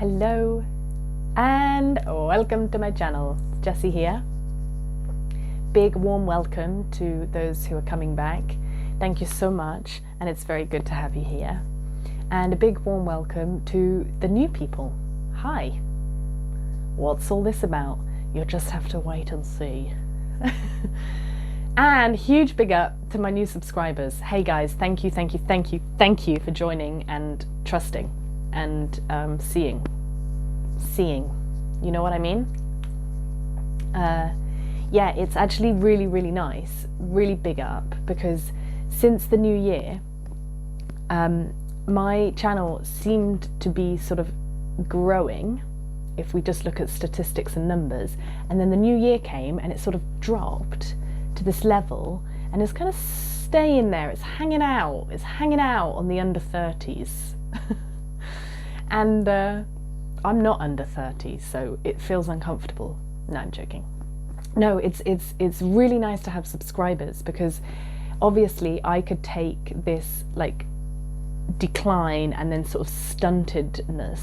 Hello and welcome to my channel. Jessie here. Big warm welcome to those who are coming back. Thank you so much, and it's very good to have you here. And a big warm welcome to the new people. Hi. What's all this about? You'll just have to wait and see. And huge big up to my new subscribers. Hey guys, thank you for joining and trusting and seeing, you know what I mean? Yeah, it's actually really nice, really big up, because since the new year my channel seemed to be sort of growing if we just look at statistics and numbers, and then the new year came and it sort of dropped to this level and it's kind of staying there. It's hanging out on the under 30s. And I'm not under 30, so it feels uncomfortable. No, I'm joking. No, it's really nice to have subscribers, because obviously I could take this like decline and then sort of stuntedness,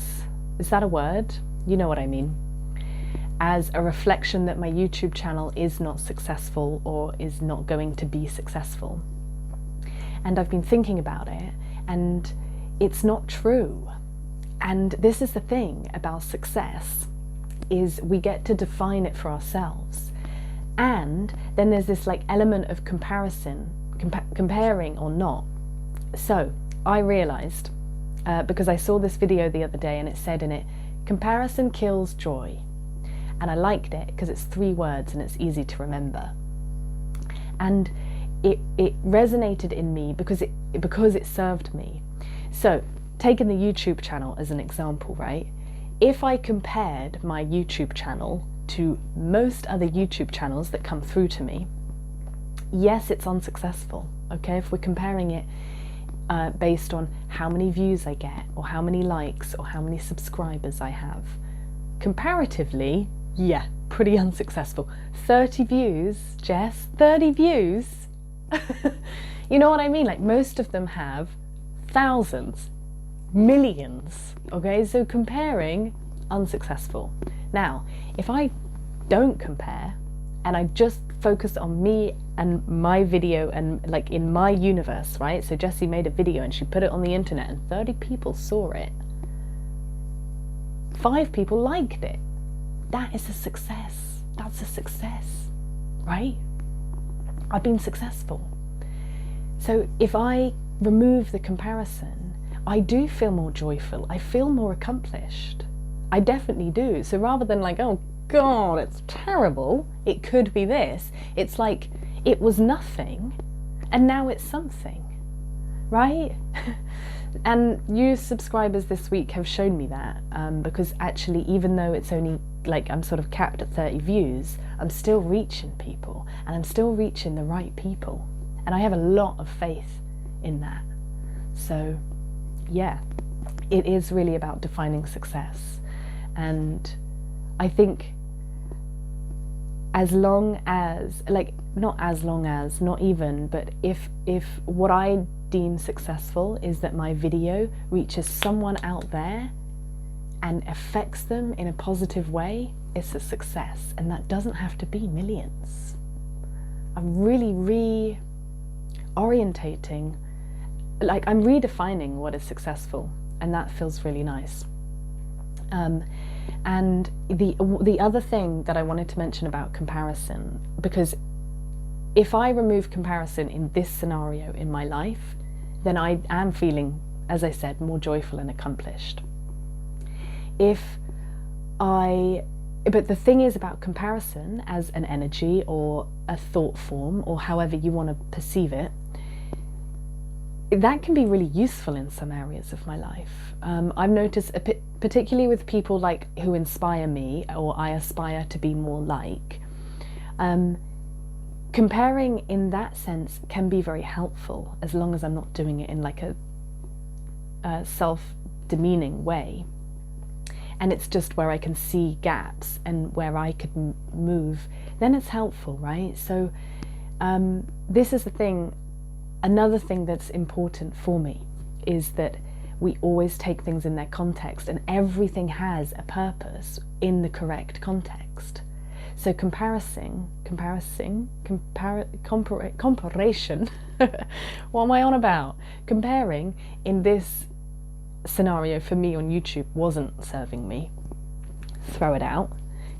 is that a word? You know what I mean, as a reflection that my YouTube channel is not successful or is not going to be successful. And I've been thinking about it, and it's not true. And this is the thing about success, is we get to define it for ourselves. And then there's this like element of comparison, comparing or not. So I realized, because I saw this video the other day and it said in it, comparison kills joy. And I liked it because it's 3 words and it's easy to remember. And it resonated in me because it served me. So taking the YouTube channel as an example, right? If I compared my YouTube channel to most other YouTube channels that come through to me, yes, it's unsuccessful, okay? If we're comparing it based on how many views I get, or how many likes, or how many subscribers I have. Comparatively, yeah, pretty unsuccessful. 30 views, Jess, 30 views? You know what I mean? Like, most of them have thousands, millions, okay? So comparing, unsuccessful. Now, if I don't compare and I just focus on me and my video and like in my universe, right? So Jessie made a video and she put it on the internet and 30 people saw it. 5 people liked it. That is a success. That's a success, right? I've been successful. So if I remove the comparison, I do feel more joyful. I feel more accomplished. I definitely do. So rather than like, oh God, it's terrible, it could be this, it's like it was nothing and now it's something, right? And you subscribers this week have shown me that, because actually, even though it's only like I'm sort of capped at 30 views, I'm still reaching people, and I'm still reaching the right people, and I have a lot of faith in that. So yeah, it is really about defining success. And I think as long as, like, not even, but if what I deem successful is that my video reaches someone out there and affects them in a positive way, it's a success. And that doesn't have to be millions. I'm really reorientating, like I'm redefining what is successful, and that feels really nice. And the other thing that I wanted to mention about comparison, because if I remove comparison in this scenario in my life, then I am feeling, as I said, more joyful and accomplished. But the thing is about comparison as an energy or a thought form, or however you want to perceive it, that can be really useful in some areas of my life. I've noticed, particularly with people like who inspire me or I aspire to be more like, comparing in that sense can be very helpful, as long as I'm not doing it in like a self-demeaning way. And it's just where I can see gaps and where I could move, then it's helpful, right? So this is the thing. Another thing that's important for me is that we always take things in their context, and everything has a purpose in the correct context. So comparation, what am I on about? Comparing in this scenario for me on YouTube wasn't serving me. Throw it out.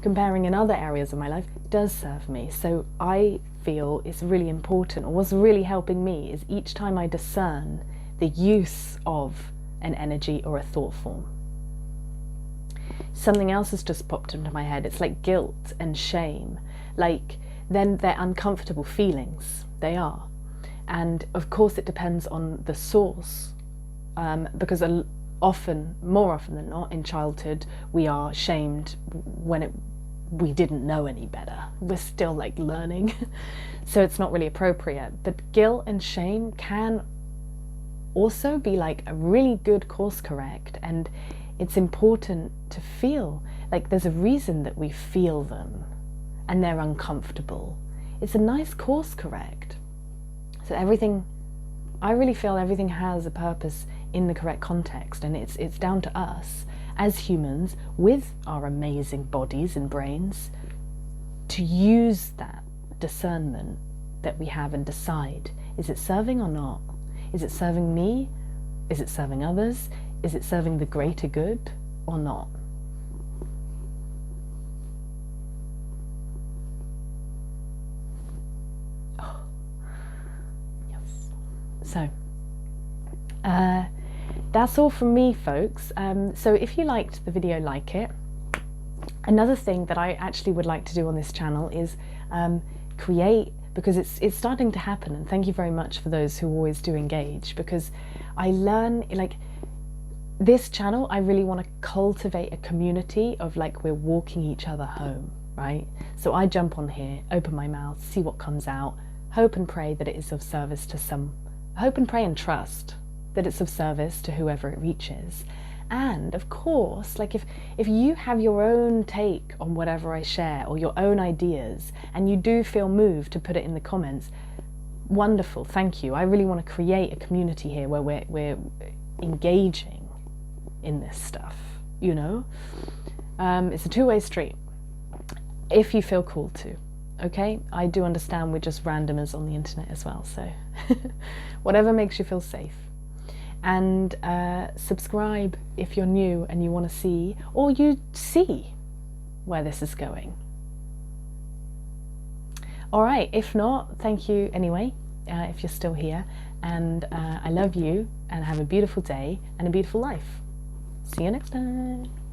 Comparing in other areas of my life does serve me. So I feel it's really important, or what's really helping me is each time I discern the use of an energy or a thought form. Something else has just popped into my head. It's like guilt and shame. Like, then they're uncomfortable feelings. They are. And of course it depends on the source, because more often than not in childhood we are shamed when we didn't know any better. We're still like learning. So it's not really appropriate. But guilt and shame can also be like a really good course correct, and it's important to feel like there's a reason that we feel them and they're uncomfortable. It's a nice course correct. So I really feel everything has a purpose in the correct context, and it's down to us as humans with our amazing bodies and brains to use that discernment that we have and decide, is it serving or not? Is it serving me? Is it serving others? Is it serving the greater good or not? Oh, yes. So, that's all from me, folks. So if you liked the video, like it. Another thing that I actually would like to do on this channel is create, because it's starting to happen, and thank you very much for those who always do engage, because I learn, like, this channel, I really want to cultivate a community of like we're walking each other home, right? So I jump on here, open my mouth, see what comes out, hope and pray that it is of service to some, hope and pray and trust that it's of service to whoever it reaches. And of course, like if you have your own take on whatever I share or your own ideas, and you do feel moved to put it in the comments, wonderful, thank you. I really want to create a community here where we're engaging in this stuff, you know? It's a two-way street, if you feel called to, okay? I do understand we're just randomers on the internet as well, so whatever makes you feel safe. And subscribe if you're new and you want to see, or you see where this is going. All right, if not, thank you anyway, if you're still here, and I love you, and have a beautiful day and a beautiful life. See you next time.